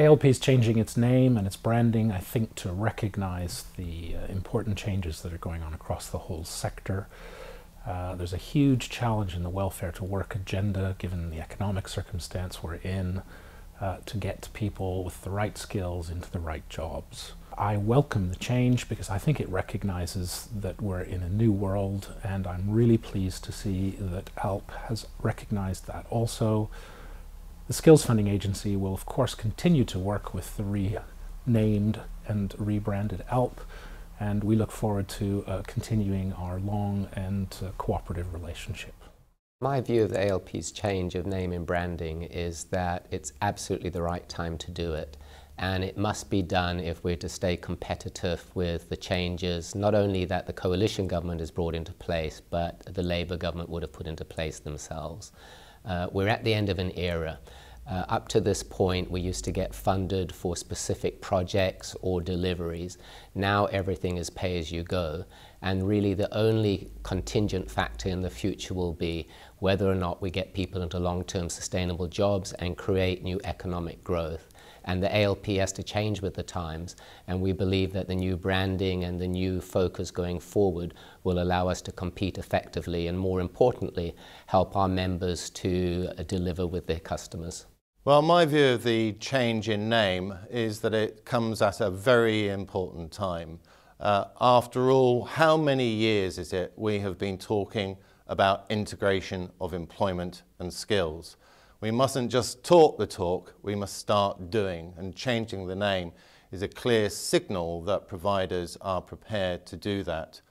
ALP is changing its name and its branding, I think, to recognize the important changes that are going on across the whole sector. There's a huge challenge in the welfare to work agenda, given the economic circumstance we're in, to get people with the right skills into the right jobs. I welcome the change because I think it recognizes that we're in a new world, and I'm really pleased to see that ALP has recognized that also. The Skills Funding Agency will of course continue to work with the renamed and rebranded ALP, and we look forward to continuing our long and cooperative relationship. My view of the ALP's change of name and branding is that it's absolutely the right time to do it. And it must be done if we're to stay competitive with the changes, not only that the coalition government has brought into place, but the Labour government would have put into place themselves. We're at the end of an era. Up to this point, we used to get funded for specific projects or deliveries. Now everything is pay as you go. And really the only contingent factor in the future will be whether or not we get people into long-term sustainable jobs and create new economic growth. And the ALP has to change with the times, and we believe that the new branding and the new focus going forward will allow us to compete effectively and, more importantly, help our members to deliver with their customers. Well, my view of the change in name is that it comes at a very important time. After all, how many years is it we have been talking about integration of employment and skills? We mustn't just talk the talk, we must start doing, and changing the name is a clear signal that providers are prepared to do that.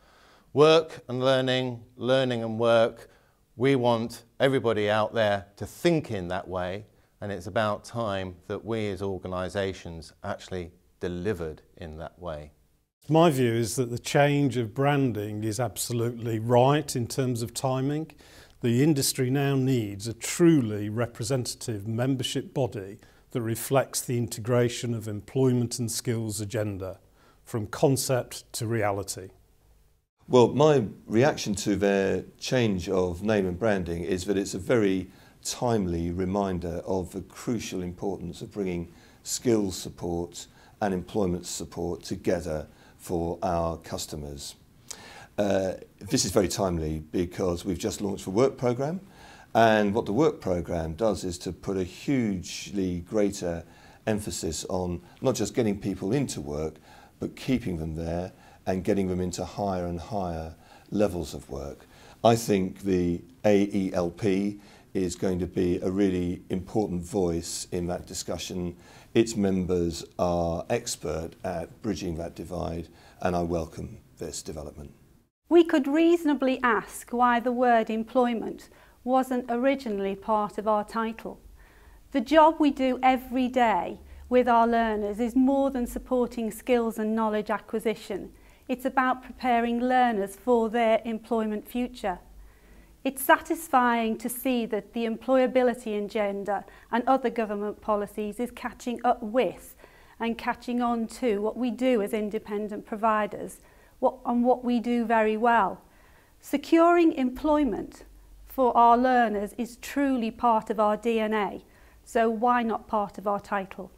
Work and learning, learning and work, we want everybody out there to think in that way, and it's about time that we as organisations actually delivered in that way. My view is that the change of branding is absolutely right in terms of timing. The industry now needs a truly representative membership body that reflects the integration of employment and skills agenda, from concept to reality. Well, my reaction to their change of name and branding is that it's a very timely reminder of the crucial importance of bringing skills support and employment support together for our customers. This is very timely because we've just launched the work programme, and what the work programme does is to put a hugely greater emphasis on not just getting people into work, but keeping them there and getting them into higher and higher levels of work. I think the AELP is going to be a really important voice in that discussion. Its members are expert at bridging that divide, and I welcome this development. We could reasonably ask why the word employment wasn't originally part of our title. The job we do every day with our learners is more than supporting skills and knowledge acquisition. It's about preparing learners for their employment future. It's satisfying to see that the employability agenda and other government policies is catching up with and catching on to what we do as independent providers, and what we do very well. Securing employment for our learners is truly part of our DNA, so why not part of our title?